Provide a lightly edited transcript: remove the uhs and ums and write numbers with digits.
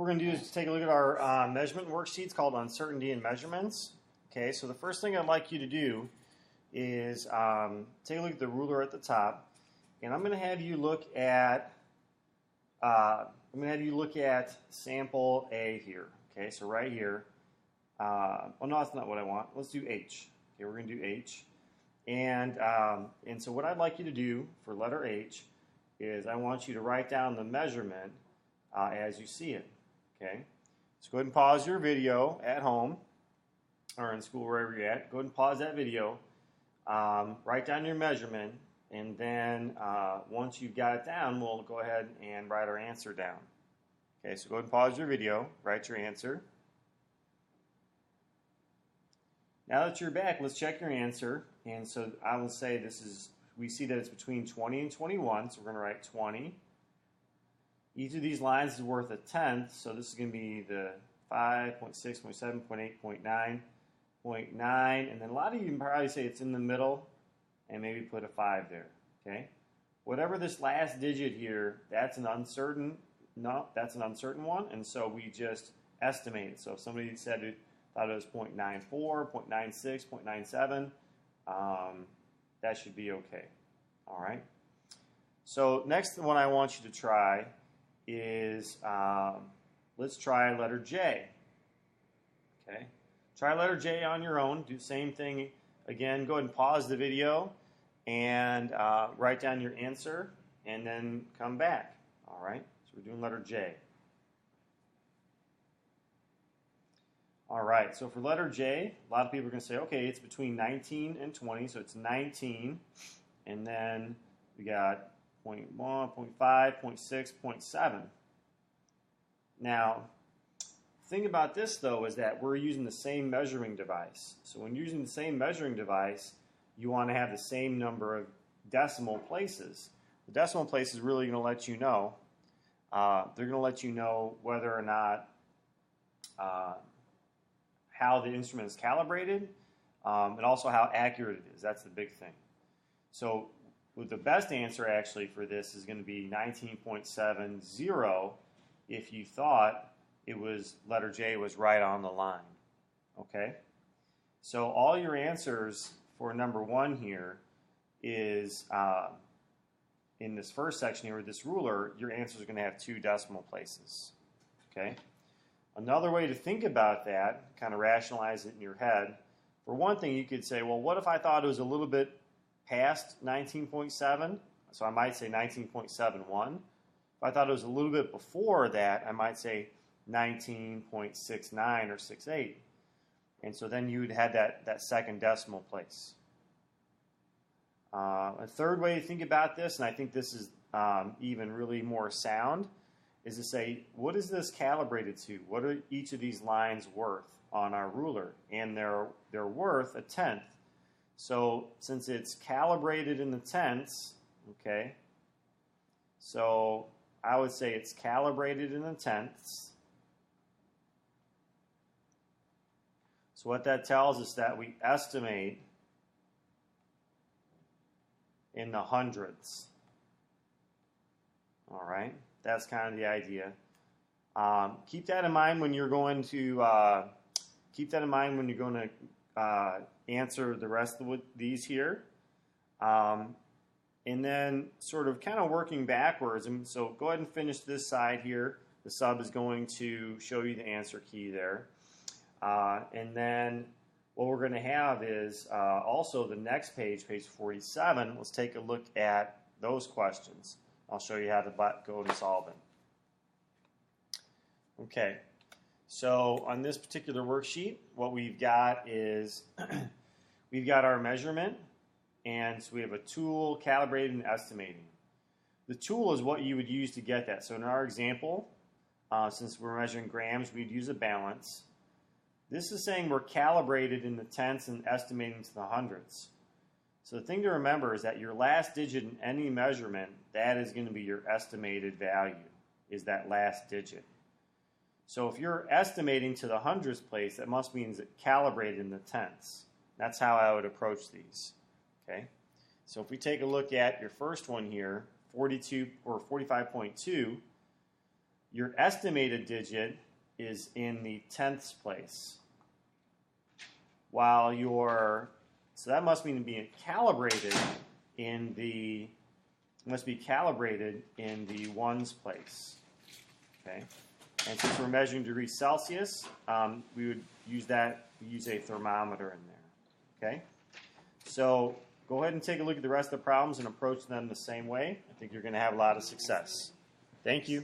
going to do is take a look at our measurement worksheets called Uncertainty and Measurements. Okay, so the first thing I'd like you to do is take a look at the ruler at the top, and I'm going to have you look at sample A here. Okay, so right here. Oh no, that's not what I want. Let's do H. Okay, we're going to do H, and so what I'd like you to do for letter H is I want you to write down the measurement as you see it. Okay, so go ahead and pause your video at home or in school, wherever you're at. Go ahead and pause that video. Write down your measurement, and then once you've got it down, we'll go ahead and write our answer down. Okay, so go ahead and pause your video. Write your answer. Now that you're back, let's check your answer. And so I will say we see that it's between 20 and 21, so we're going to write 20. Each of these lines is worth a tenth, so this is going to be the 5, 0.6, 0.7, 0.8, 0.9, 0.9, and then a lot of you can probably say it's in the middle and maybe put a 5 there. Okay? Whatever this last digit here, that's an uncertain one, and so we just estimate it. So if somebody thought it was 0.94, 0.96, 0.97, that should be okay. All right? So next one I want you to try is, let's try letter J. Okay? Try letter J on your own. Do the same thing again. Go ahead and pause the video and write down your answer and then come back. All right? So we're doing letter J. All right, so for letter J, a lot of people are going to say, okay, it's between 19 and 20, so it's 19, and then we got 0.1, 0.5, 0.6, 0.7. Now, the thing about this, though, is that we're using the same measuring device. So when you're using the same measuring device, you want to have the same number of decimal places. The decimal place is really going to let you know. They're going to let you know whether or not how the instrument is calibrated, and also how accurate it is. That's the big thing. So the best answer actually for this is going to be 19.70 if you thought letter J was right on the line. Okay? So all your answers for number 1 here is, in this first section here with this ruler, your answers are going to have 2 decimal places. Okay? Another way to think about that, kind of rationalize it in your head, for one thing you could say, well, what if I thought it was a little bit past 19.7? So I might say 19.71. If I thought it was a little bit before that, I might say 19.69 or 68. And so then you would have that second decimal place. A third way to think about this, and I think this is even really more sound, is to say, what is this calibrated to? What are each of these lines worth on our ruler? And they're worth a tenth. So since it's calibrated in the tenths, okay, so I would say it's calibrated in the tenths. So what that tells us that we estimate in the hundredths. All right? That's kind of the idea. Keep that in mind when you're going to answer the rest of these here, and then sort of kind of working backwards. And so go ahead and finish this side here. The sub is going to show you the answer key there, and then what we're going to have is also the next page, page 47. Let's take a look at those questions. I'll show you how to go and solve it. Okay, so on this particular worksheet, what we've got is we've got our measurement, and so we have a tool, calibrated, and estimating. The tool is what you would use to get that. So in our example, since we're measuring grams, we'd use a balance. This is saying we're calibrated in the tenths and estimating to the hundredths. So the thing to remember is that your last digit in any measurement, that is going to be your estimated value, is that last digit. So if you're estimating to the hundredths place, that must mean it's calibrated in the tenths. That's how I would approach these. Okay? So if we take a look at your first one here, 42 or 45.2, your estimated digit is in the tenths place. While so that must mean being calibrated in the, ones place. Okay? And since we're measuring degrees Celsius, we would use a thermometer in there. Okay? So go ahead and take a look at the rest of the problems and approach them the same way. I think you're going to have a lot of success. Thank you.